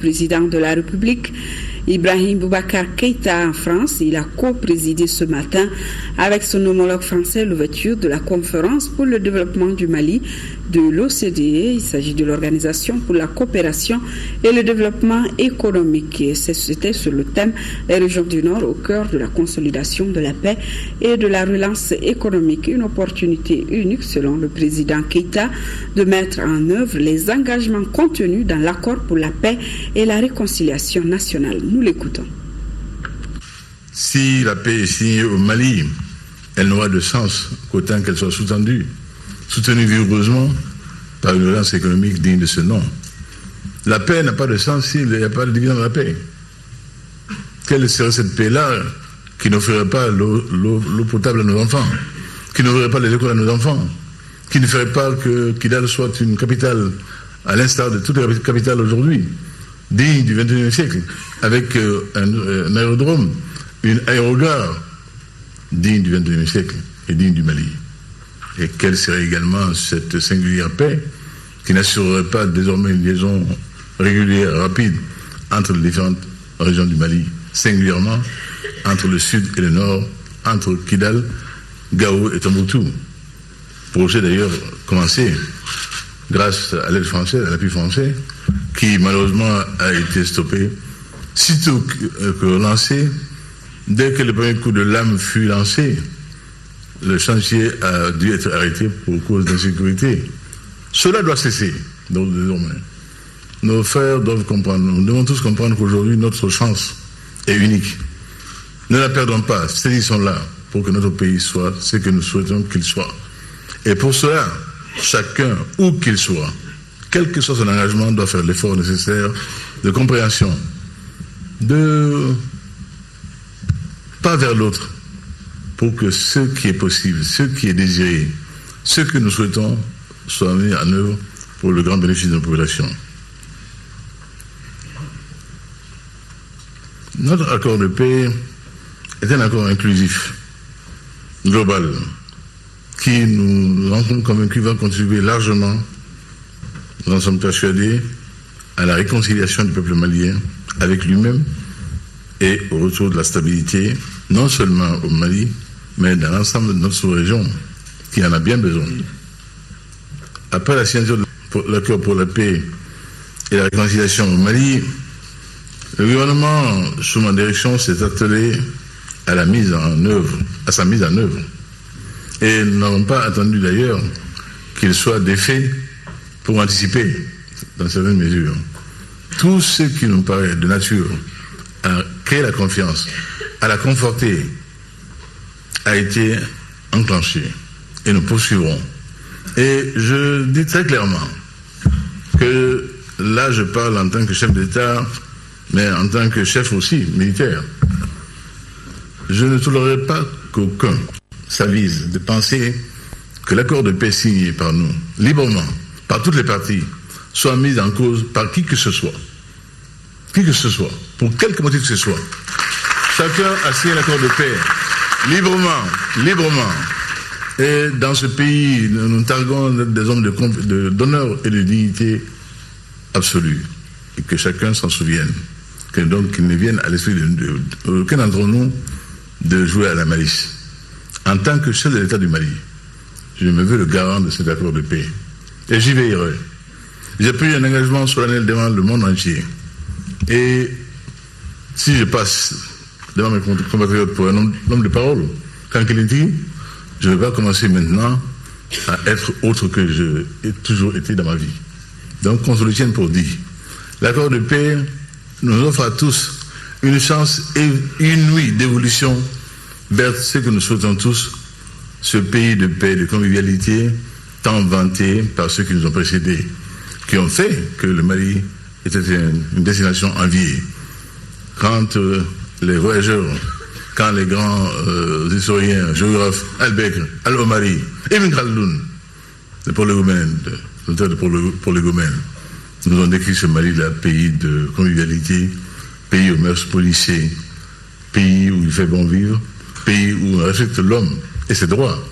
président de la République, Ibrahim Boubacar Keïta en France. Il a co-présidé ce matin avec son homologue français l'ouverture de la conférence pour le développement du Mali de l'OCDE. Il s'agit de l'Organisation pour la coopération et le développement économique. Et c'était sur le thème des régions du Nord au cœur de la consolidation de la paix et de la relance économique. Une opportunité unique selon le président Keïta de mettre en œuvre les engagements contenus dans l'accord pour la paix et la réconciliation nationale. Nous l'écoutons. Si la paix est signée au Mali, elle n'aura de sens qu'autant qu'elle soit soutenue vigoureusement par une relance économique digne de ce nom. La paix n'a pas de sens s'il n'y a pas de division de la paix. Quelle serait cette paix-là qui n'offrirait pas l'eau potable à nos enfants, qui n'ouvrirait pas les écoles à nos enfants, qui ne ferait pas que Kidal soit une capitale, à l'instar de toutes les capitales aujourd'hui, digne du XXIe siècle, avec un aérodrome, une aérogare digne du XXIe siècle et digne du Mali. Et quelle serait également cette singulière paix qui n'assurerait pas désormais une liaison régulière, rapide, entre les différentes régions du Mali, singulièrement entre le sud et le nord, entre Kidal, Gao et Tombouctou. Projet d'ailleurs commencé grâce à l'aide française, à l'appui français, qui malheureusement a été stoppé sitôt que lancé. Dès que le premier coup de lame fut lancé, le chantier a dû être arrêté pour cause d'insécurité. Cela doit cesser, donc désormais. Nos frères doivent comprendre, nous devons tous comprendre qu'aujourd'hui notre chance est unique. Ne la perdons pas, saisissons-la pour que notre pays soit ce que nous souhaitons qu'il soit. Et pour cela, chacun, où qu'il soit, quel que soit son engagement, doit faire l'effort nécessaire de compréhension, de pas vers l'autre, pour que ce qui est possible, ce qui est désiré, ce que nous souhaitons soit mis en œuvre pour le grand bénéfice de nos populations. Notre accord de paix est un accord inclusif, global, qui nous rendons convaincus va contribuer largement, nous en sommes persuadés, à la réconciliation du peuple malien avec lui-même et au retour de la stabilité, non seulement au Mali, mais dans l'ensemble de notre sous-région, qui en a bien besoin. Après la signature de l'accord pour la paix et la réconciliation au Mali, le gouvernement, sous ma direction, s'est attelé à sa mise en œuvre. Et nous n'avons pas attendu d'ailleurs qu'il soit défait pour anticiper, dans certaines mesures. Tout ce qui nous paraît de nature à créer la confiance, à la conforter, a été enclenché. Et nous poursuivrons. Et je dis très clairement que là, je parle en tant que chef d'État, mais en tant que chef aussi militaire. Je ne tolérerai pas qu'aucun s'avise de penser que l'accord de paix signé par nous, librement, par toutes les parties, soit mis en cause par qui que ce soit. Qui que ce soit, pour quelque motif que ce soit. Chacun a signé l'accord de paix, librement. Et dans ce pays, nous targuons des hommes d'honneur et de dignité absolue. Et que chacun s'en souvienne. Que donc qu'il ne vienne à l'esprit d'aucun d'entre nous de jouer à la malice. En tant que chef de l'État du Mali, je me veux le garant de cet accord de paix. Et j'y veillerai. J'ai pris un engagement solennel devant le monde entier. Et si je passe devant mes compatriotes pour un homme de parole, quand il dit, je ne vais pas commencer maintenant à être autre que je ai toujours été dans ma vie. Donc qu'on se le tienne pour dit. L'accord de paix nous offre à tous une chance inouïe d'évolution vers ce que nous souhaitons tous, ce pays de paix, de convivialité, tant vanté par ceux qui nous ont précédés, qui ont fait que le Mali était une destination enviée. Quand les voyageurs, quand les grands historiens, géographes, Al-Bekr, Al-Omari, Ibn Khaldoun, le prolégomène, l'auteur de prolégomène, nous ont décrit ce Mali-là, pays de convivialité, pays aux mœurs policiers, pays où il fait bon vivre, pays où on respecte l'homme et ses droits.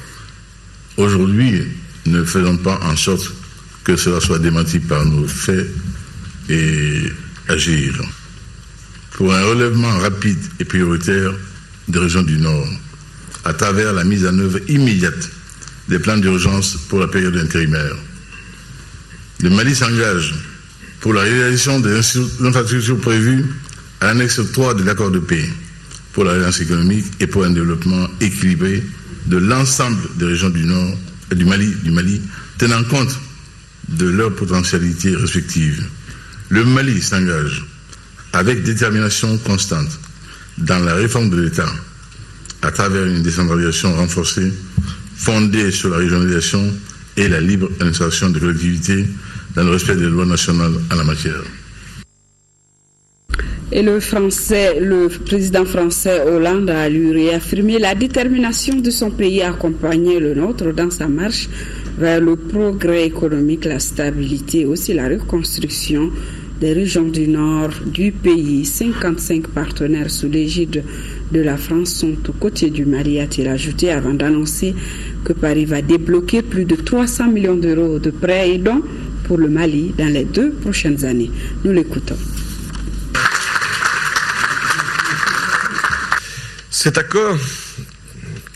Aujourd'hui, ne faisons pas en sorte que cela soit démenti par nos faits et agir pour un relèvement rapide et prioritaire des régions du Nord à travers la mise en œuvre immédiate des plans d'urgence pour la période intérimaire. Le Mali s'engage pour la réalisation des infrastructures prévues à l'annexe 3 de l'accord de paix pour la relance économique et pour un développement équilibré de l'ensemble des régions du Nord et du Mali, tenant compte de leurs potentialités respectives. Le Mali s'engage avec détermination constante dans la réforme de l'État à travers une décentralisation renforcée fondée sur la régionalisation et la libre administration des collectivités dans le respect des lois nationales en la matière. Et le président français Hollande a lui réaffirmé la détermination de son pays à accompagner le nôtre dans sa marche vers le progrès économique, la stabilité et aussi la reconstruction des régions du nord du pays. 55 partenaires sous l'égide de la France sont aux côtés du Mali, a-t-il ajouté, avant d'annoncer que Paris va débloquer plus de 300 millions d'euros de prêts et dons pour le Mali dans les 2 prochaines années. Nous l'écoutons. Cet accord,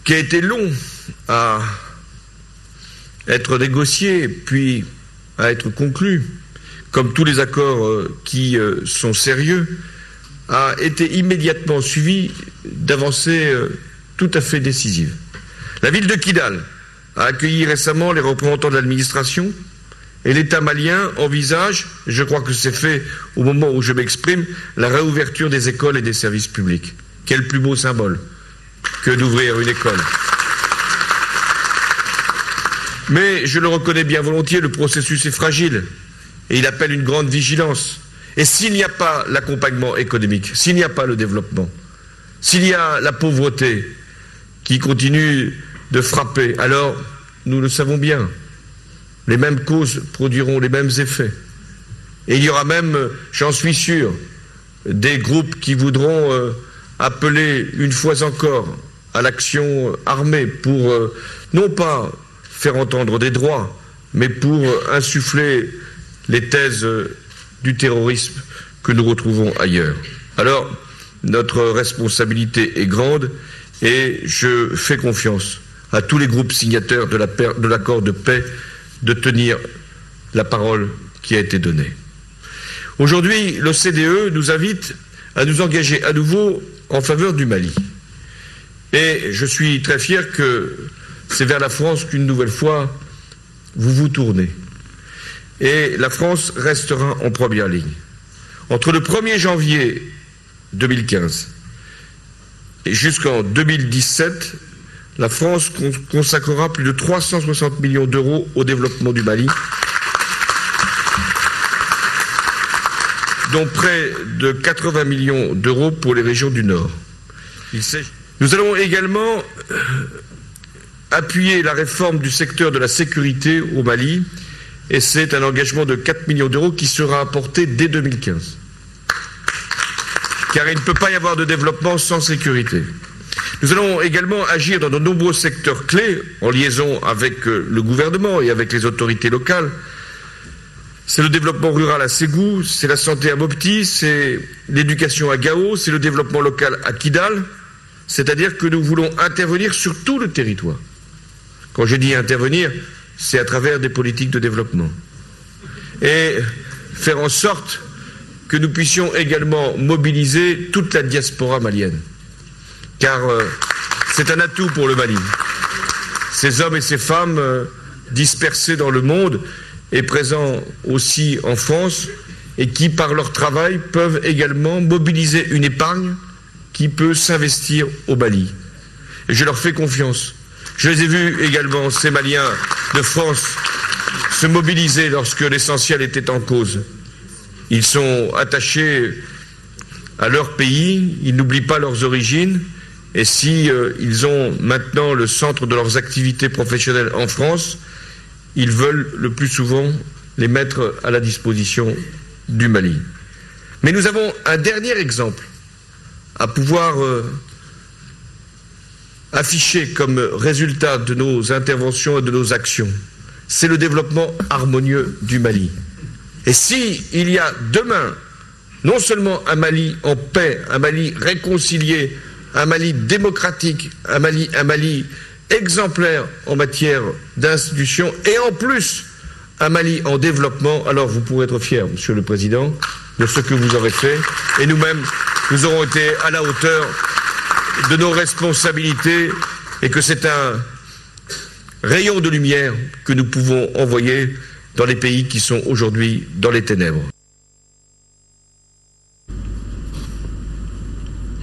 qui a été long à être négocié, puis à être conclu, comme tous les accords qui sont sérieux, a été immédiatement suivi d'avancées tout à fait décisives. La ville de Kidal a accueilli récemment les représentants de l'administration et l'État malien envisage, je crois que c'est fait au moment où je m'exprime, la réouverture des écoles et des services publics. Quel plus beau symbole que d'ouvrir une école. Mais je le reconnais bien volontiers, le processus est fragile et il appelle une grande vigilance. Et s'il n'y a pas l'accompagnement économique, s'il n'y a pas le développement, s'il y a la pauvreté qui continue de frapper, alors nous le savons bien, les mêmes causes produiront les mêmes effets. Et il y aura même, j'en suis sûr, des groupes qui voudront appeler une fois encore à l'action armée pour non pas faire entendre des droits, mais pour insuffler les thèses du terrorisme que nous retrouvons ailleurs. Alors, notre responsabilité est grande et je fais confiance à tous les groupes signataires de l'accord de paix de tenir la parole qui a été donnée. Aujourd'hui, l'OCDE nous invite à nous engager à nouveau en faveur du Mali. Et je suis très fier que c'est vers la France qu'une nouvelle fois vous vous tournez. Et la France restera en première ligne. Entre le 1er janvier 2015 et jusqu'en 2017, la France consacrera plus de 360 millions d'euros au développement du Mali, dont près de 80 millions d'euros pour les régions du Nord. Nous allons également appuyer la réforme du secteur de la sécurité au Mali, et c'est un engagement de 4 millions d'euros qui sera apporté dès 2015. Car il ne peut pas y avoir de développement sans sécurité. Nous allons également agir dans de nombreux secteurs clés, en liaison avec le gouvernement et avec les autorités locales. C'est le développement rural à Ségou, c'est la santé à Mopti, c'est l'éducation à Gao, c'est le développement local à Kidal. C'est-à-dire que nous voulons intervenir sur tout le territoire. Quand je dis intervenir, c'est à travers des politiques de développement. Et faire en sorte que nous puissions également mobiliser toute la diaspora malienne. Car c'est un atout pour le Mali. Ces hommes et ces femmes dispersés dans le monde et présents aussi en France et qui, par leur travail, peuvent également mobiliser une épargne qui peut s'investir au Mali. Et je leur fais confiance. Je les ai vus également, ces Maliens de France, se mobiliser lorsque l'essentiel était en cause. Ils sont attachés à leur pays, ils n'oublient pas leurs origines, et si ils ont maintenant le centre de leurs activités professionnelles en France, ils veulent le plus souvent les mettre à la disposition du Mali. Mais nous avons un dernier exemple à pouvoir afficher comme résultat de nos interventions et de nos actions. C'est le développement harmonieux du Mali. Et si il y a demain non seulement un Mali en paix, un Mali réconcilié, un Mali démocratique, un Mali exemplaire en matière d'institutions, et en plus un Mali en développement. Alors vous pourrez être fiers, Monsieur le Président, de ce que vous aurez fait, et nous-mêmes, nous aurons été à la hauteur de nos responsabilités, et que c'est un rayon de lumière que nous pouvons envoyer dans les pays qui sont aujourd'hui dans les ténèbres.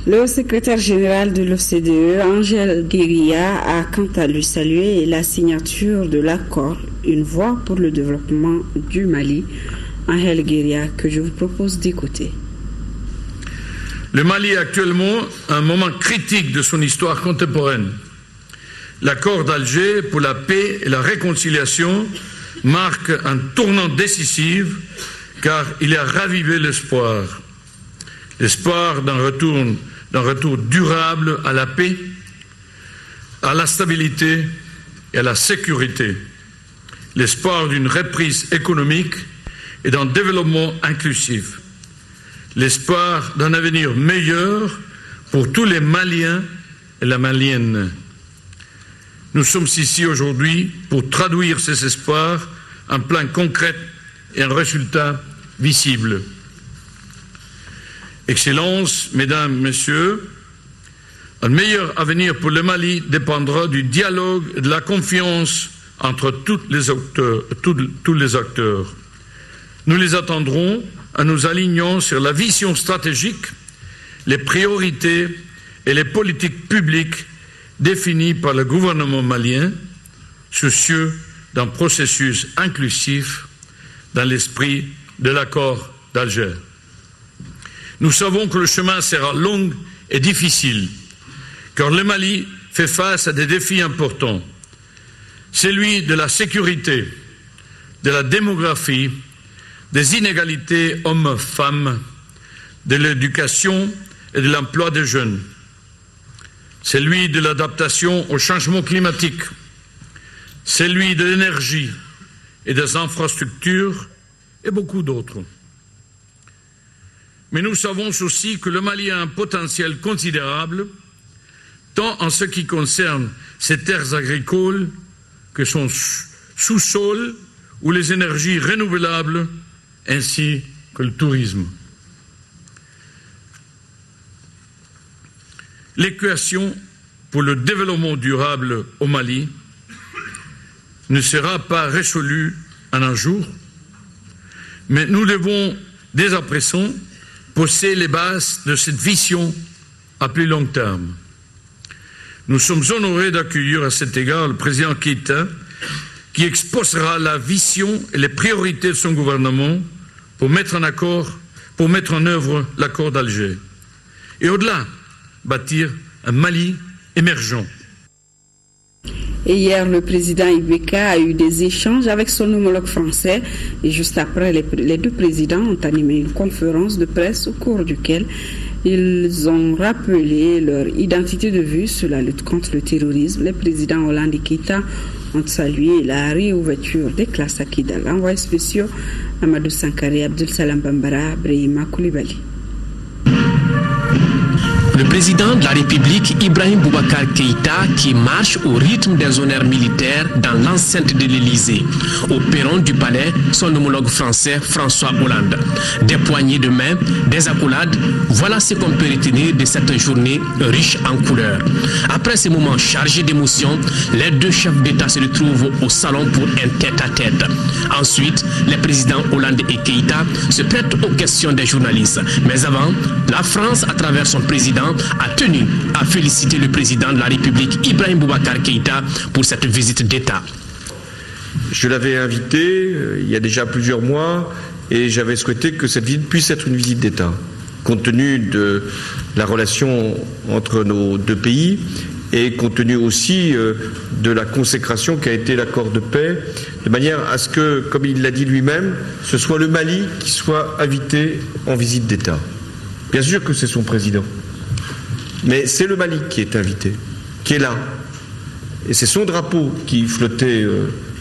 Le secrétaire général de l'OCDE, Ángel Gurría, a quant à lui salué la signature de l'accord Une voie pour le développement du Mali. Ángel Gurría, que je vous propose d'écouter. Le Mali est actuellement à un moment critique de son histoire contemporaine. L'accord d'Alger pour la paix et la réconciliation marque un tournant décisif car il a ravivé l'espoir. L'espoir d'un retour durable à la paix, à la stabilité et à la sécurité. L'espoir d'une reprise économique et d'un développement inclusif. L'espoir d'un avenir meilleur pour tous les Maliens et les Maliennes. Nous sommes ici aujourd'hui pour traduire ces espoirs en plan concret et en résultat visible. Excellences, Mesdames, Messieurs, un meilleur avenir pour le Mali dépendra du dialogue et de la confiance entre tous les acteurs. Nous les attendrons en nous alignant sur la vision stratégique, les priorités et les politiques publiques définies par le gouvernement malien, soucieux d'un processus inclusif dans l'esprit de l'accord d'Alger. Nous savons que le chemin sera long et difficile, car le Mali fait face à des défis importants. Celui de la sécurité, de la démographie, des inégalités hommes-femmes, de l'éducation et de l'emploi des jeunes. Celui de l'adaptation au changement climatique, celui de l'énergie et des infrastructures et beaucoup d'autres. Mais nous savons aussi que le Mali a un potentiel considérable, tant en ce qui concerne ses terres agricoles que son sous-sol ou les énergies renouvelables, ainsi que le tourisme. L'équation pour le développement durable au Mali ne sera pas résolue en un jour, mais nous devons dès à présent poser les bases de cette vision à plus long terme. Nous sommes honorés d'accueillir à cet égard le président Keïta, qui exposera la vision et les priorités de son gouvernement pour mettre en œuvre l'accord d'Alger. Et au-delà, bâtir un Mali émergent. Et hier, le président Ibeka a eu des échanges avec son homologue français. Et juste après, les deux présidents ont animé une conférence de presse au cours duquel ils ont rappelé leur identité de vue sur la lutte contre le terrorisme. Les présidents Hollande et Keïta ont salué la réouverture des classes à Kidal. Envoyés spéciaux Amadou Sankari, Abdul Salam Bambara, Brahima Koulibaly. Le président de la République, Ibrahim Boubacar Keïta, qui marche au rythme des honneurs militaires dans l'enceinte de l'Élysée. Au perron du palais, son homologue français, François Hollande. Des poignées de main, des accolades, voilà ce qu'on peut retenir de cette journée riche en couleurs. Après ces moments chargés d'émotions, les deux chefs d'État se retrouvent au salon pour un tête-à-tête. Ensuite, les présidents Hollande et Keïta se prêtent aux questions des journalistes. Mais avant, la France, à travers son président, a tenu à féliciter le président de la République, Ibrahim Boubacar Keïta, pour cette visite d'État. Je l'avais invité il y a déjà plusieurs mois et j'avais souhaité que cette visite puisse être une visite d'État, compte tenu de la relation entre nos deux pays et compte tenu aussi de la consécration qu'a été l'accord de paix, de manière à ce que, comme il l'a dit lui-même, ce soit le Mali qui soit invité en visite d'État. Bien sûr que c'est son président. Mais c'est le Mali qui est invité, qui est là. Et c'est son drapeau qui flottait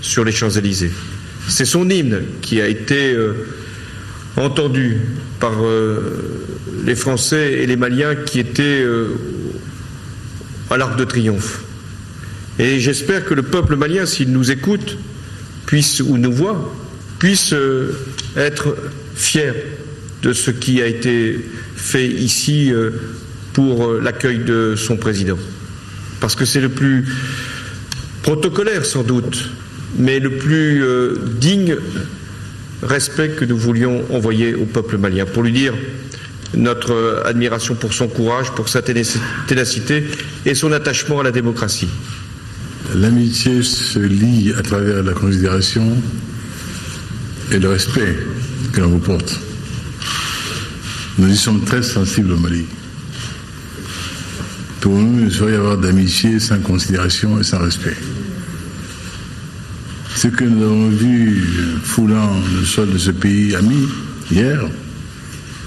sur les Champs-Élysées. C'est son hymne qui a été entendu par les Français et les Maliens qui étaient à l'Arc de Triomphe. Et j'espère que le peuple malien, s'il nous écoute, ou nous voit, puisse être fier de ce qui a été fait ici pour l'accueil de son président. Parce que c'est le plus protocolaire sans doute, mais le plus digne respect que nous voulions envoyer au peuple malien, pour lui dire notre admiration pour son courage, pour sa ténacité et son attachement à la démocratie. L'amitié se lie à travers la considération et le respect que l'on vous porte. Nous y sommes très sensibles au Mali. Pour nous, il ne saurait y avoir d'amitié sans considération et sans respect. Ce que nous avons vu foulant le sol de ce pays ami hier,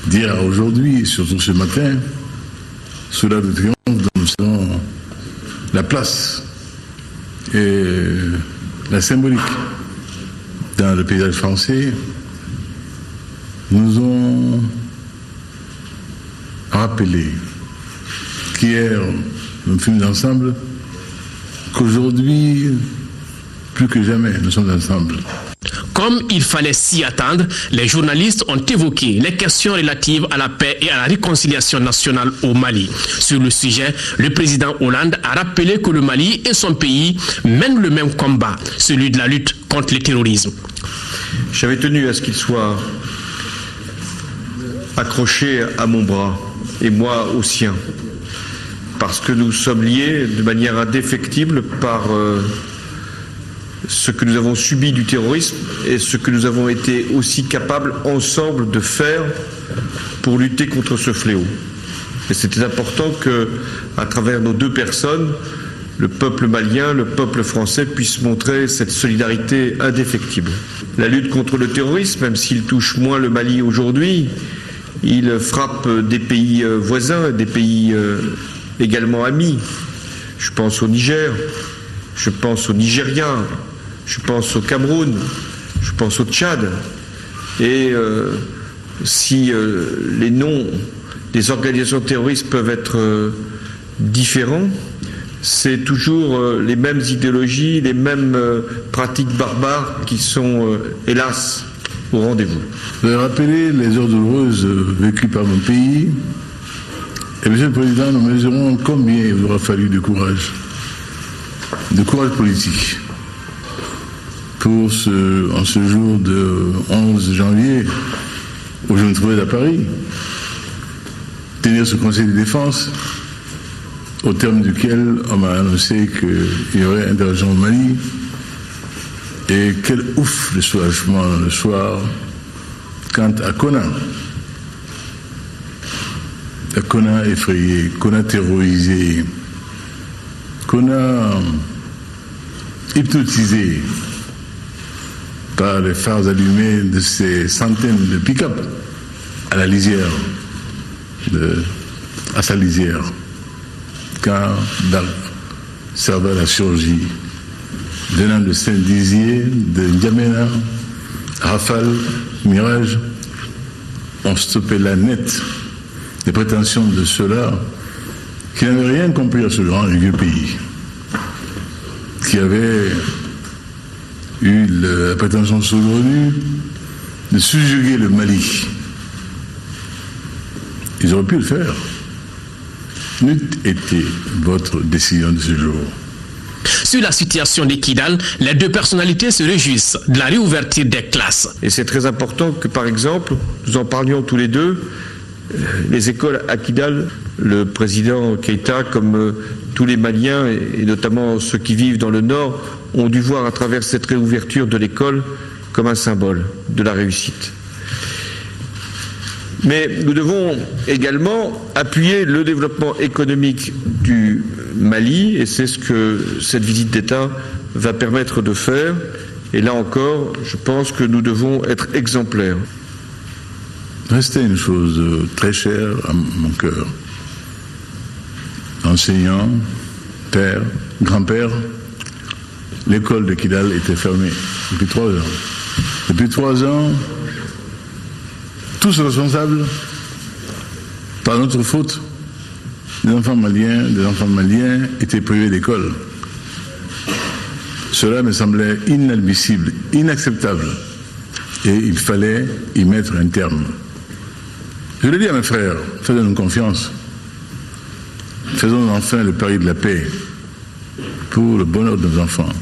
d'hier à aujourd'hui, et surtout ce matin, sous l'Arc de Triomphe, dont nous savons la place et la symbolique dans le paysage français, nous ont rappelé qu'hier, nous fûmes ensemble, qu'aujourd'hui, plus que jamais, nous sommes ensemble. Comme il fallait s'y attendre, les journalistes ont évoqué les questions relatives à la paix et à la réconciliation nationale au Mali. Sur le sujet, le président Hollande a rappelé que le Mali et son pays mènent le même combat, celui de la lutte contre le terrorisme. J'avais tenu à ce qu'il soit accroché à mon bras, et moi au sien, parce que nous sommes liés de manière indéfectible par ce que nous avons subi du terrorisme et ce que nous avons été aussi capables ensemble de faire pour lutter contre ce fléau. Et c'était important que, à travers nos deux personnes, le peuple malien, le peuple français puissent montrer cette solidarité indéfectible. La lutte contre le terrorisme, même s'il touche moins le Mali aujourd'hui, il frappe des pays voisins, des pays également amis. Je pense au Niger, je pense au Nigeria, je pense au Cameroun, je pense au Tchad. Et si les noms des organisations terroristes peuvent être différents, c'est toujours les mêmes idéologies, les mêmes pratiques barbares qui sont, hélas, au rendez-vous. Vous avez rappelé les heures douloureuses vécues par mon pays. Et Monsieur le Président, nous mesurons combien il vous aura fallu de courage politique pour en ce jour de 11 janvier, où je me trouvais à Paris, tenir ce Conseil de défense, au terme duquel on m'a annoncé qu'il y aurait intervention au Mali. Et quel ouf de soulagement le soir quant à Konna. Konna effrayé, Konna terrorisé, Konna hypnotisé par les phares allumés de ces centaines de pick-up à la lisière, à sa lisière, quand Dal servait la chirurgie, venant de Saint-Dizier, de N'Djamena, Rafale, Mirage, on stoppait la net les prétentions de ceux-là qui n'avaient rien compris à ce grand et vieux pays, qui avaient eu la prétention saugrenue de subjuguer le Mali. Ils auraient pu le faire. N'eût été votre décision de ce jour. Sur la situation de Kidal, les deux personnalités se réjouissent de la réouverture des classes. Et c'est très important que, par exemple, nous en parlions tous les deux, les écoles à Kidal, le président Keïta, comme tous les Maliens, et notamment ceux qui vivent dans le Nord, ont dû voir à travers cette réouverture de l'école comme un symbole de la réussite. Mais nous devons également appuyer le développement économique du Mali, et c'est ce que cette visite d'État va permettre de faire. Et là encore, je pense que nous devons être exemplaires. Restait une chose très chère à mon cœur. Enseignant, père, grand-père, l'école de Kidal était fermée depuis 3 ans. Depuis 3 ans, tous responsables, par notre faute, des enfants maliens étaient privés d'école. Cela me semblait inadmissible, inacceptable, et il fallait y mettre un terme. Je l'ai dit à mes frères, faisons-nous confiance. Faisons enfin le pari de la paix pour le bonheur de nos enfants,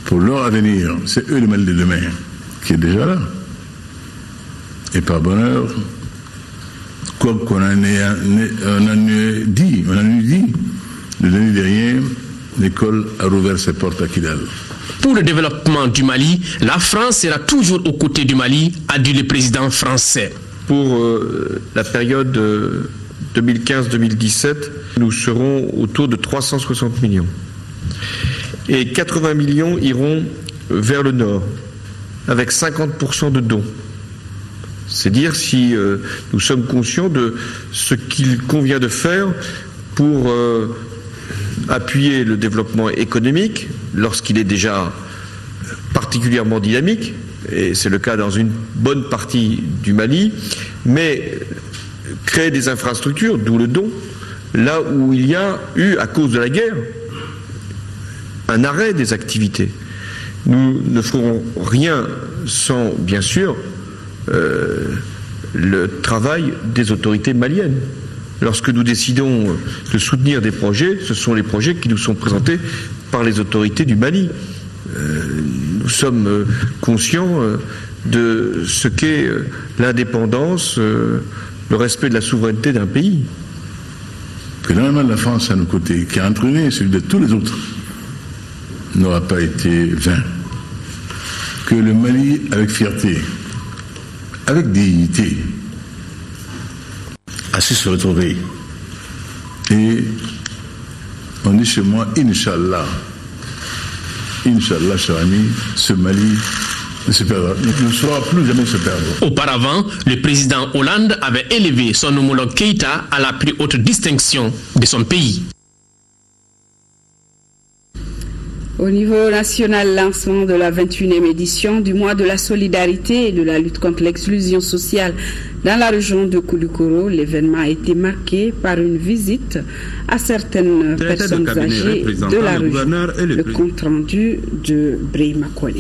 pour leur avenir. C'est eux le Mali de demain qui est déjà là. Et par bonheur, comme on en a dit, le dernier dernier, l'école a rouvert ses portes à Kidal. Pour le développement du Mali, la France sera toujours aux côtés du Mali, a dit le président français. Pour la période 2015-2017, nous serons autour de 360 millions. Et 80 millions iront vers le nord, avec 50% de dons. C'est dire si nous sommes conscients de ce qu'il convient de faire pour appuyer le développement économique lorsqu'il est déjà particulièrement dynamique, et c'est le cas dans une bonne partie du Mali, mais créer des infrastructures, d'où le don, là où il y a eu, à cause de la guerre, un arrêt des activités. Nous ne ferons rien sans, bien sûr, le travail des autorités maliennes. Lorsque nous décidons de soutenir des projets, ce sont les projets qui nous sont présentés par les autorités du Mali. Nous sommes conscients de ce qu'est l'indépendance, le respect de la souveraineté d'un pays. Que l'engagement de la France à nos côtés, qui a entraîné celui de tous les autres, n'aura pas été vain. Que le Mali, avec fierté, avec dignité, a su se retrouver. Et on dit chez moi, Inch'Allah, cher ami, ce Mali ne se perdra, ne saura plus jamais se perdre. Auparavant, le président Hollande avait élevé son homologue Keïta à la plus haute distinction de son pays. Au niveau national, lancement de la 21e édition du mois de la solidarité et de la lutte contre l'exclusion sociale dans la région de Koulikoro, l'événement a été marqué par une visite à certaines personnes âgées de la région. Le compte rendu de Brahima Kone.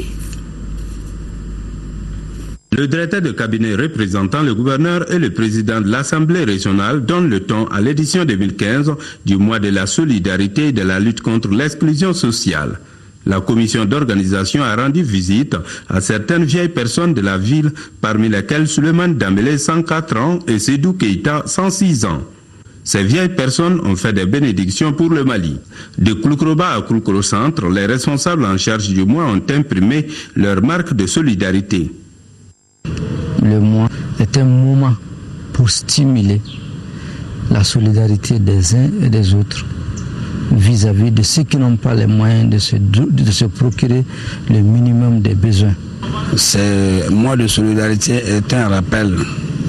Le directeur de cabinet représentant le gouverneur et le président de l'Assemblée régionale donne le ton à l'édition 2015 du mois de la solidarité et de la lutte contre l'exclusion sociale. La commission d'organisation a rendu visite à certaines vieilles personnes de la ville, parmi lesquelles Suleiman Dambélé, 104 ans, et Sédou Keïta, 106 ans. Ces vieilles personnes ont fait des bénédictions pour le Mali. De Koulikoroba à Koulikoro Centre, les responsables en charge du mois ont imprimé leur marque de solidarité. Le mois est un moment pour stimuler la solidarité des uns et des autres vis-à-vis de ceux qui n'ont pas les moyens de se procurer le minimum des besoins. Ce mois de solidarité est un rappel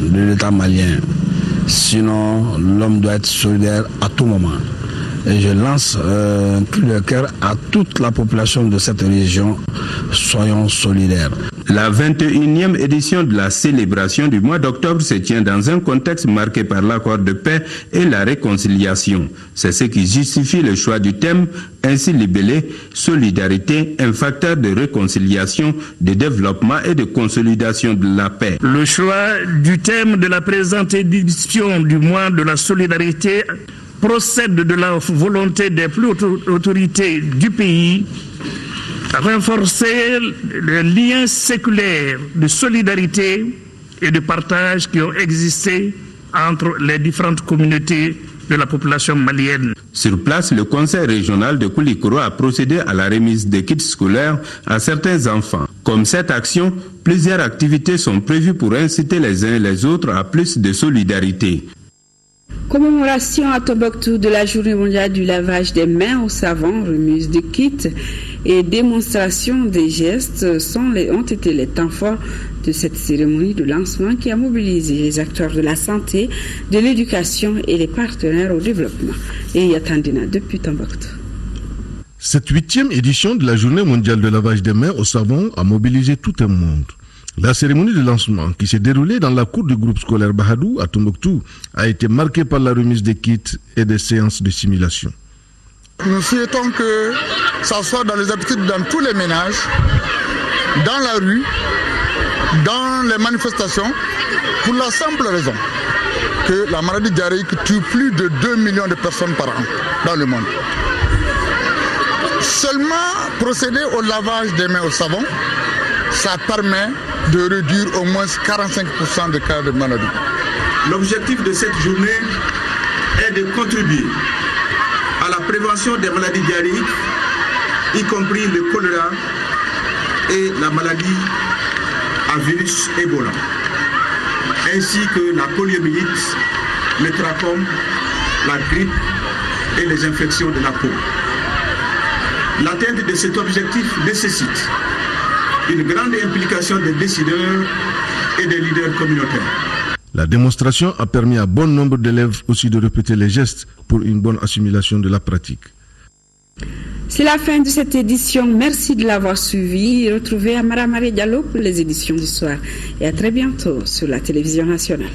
de l'État malien. Sinon, l'homme doit être solidaire à tout moment. Et je lance un cri de cœur à toute la population de cette région. Soyons solidaires. La 21e édition de la célébration du mois d'octobre se tient dans un contexte marqué par l'accord de paix et la réconciliation. C'est ce qui justifie le choix du thème ainsi libellé « Solidarité, un facteur de réconciliation, de développement et de consolidation de la paix ». Le choix du thème de la présente édition du mois de la solidarité procède de la volonté des plus hautes autorités du pays renforcer les liens séculaires de solidarité et de partage qui ont existé entre les différentes communautés de la population malienne. Sur place, le conseil régional de Koulikoro a procédé à la remise des kits scolaires à certains enfants. Comme cette action, plusieurs activités sont prévues pour inciter les uns et les autres à plus de solidarité. Commémoration à Tombouctou de la journée mondiale du lavage des mains au savon, remise de kits et démonstration des gestes ont été les temps forts de cette cérémonie de lancement qui a mobilisé les acteurs de la santé, de l'éducation et les partenaires au développement. Et Yatandina depuis Tombouctou. Cette 8e édition de la journée mondiale de lavage des mains au savon a mobilisé tout un monde. La cérémonie de lancement qui s'est déroulée dans la cour du groupe scolaire Bahadou à Tombouctou a été marquée par la remise des kits et des séances de simulation. Nous souhaitons que ça soit dans les habitudes dans tous les ménages, dans la rue, dans les manifestations, pour la simple raison que la maladie diarrhéique tue plus de 2 millions de personnes par an dans le monde. Seulement procéder au lavage des mains au savon, ça permet de réduire au moins 45% des cas de maladie. L'objectif de cette journée est de contribuer à la prévention des maladies diarrhéiques, y compris le choléra et la maladie à virus Ebola, ainsi que la poliomyélite, le trachome, la grippe et les infections de la peau. L'atteinte de cet objectif nécessite une grande implication des décideurs et des leaders communautaires. La démonstration a permis à bon nombre d'élèves aussi de répéter les gestes pour une bonne assimilation de la pratique. C'est la fin de cette édition. Merci de l'avoir suivi. Retrouvez Amara Marie Diallo pour les éditions du soir. Et à très bientôt sur la télévision nationale.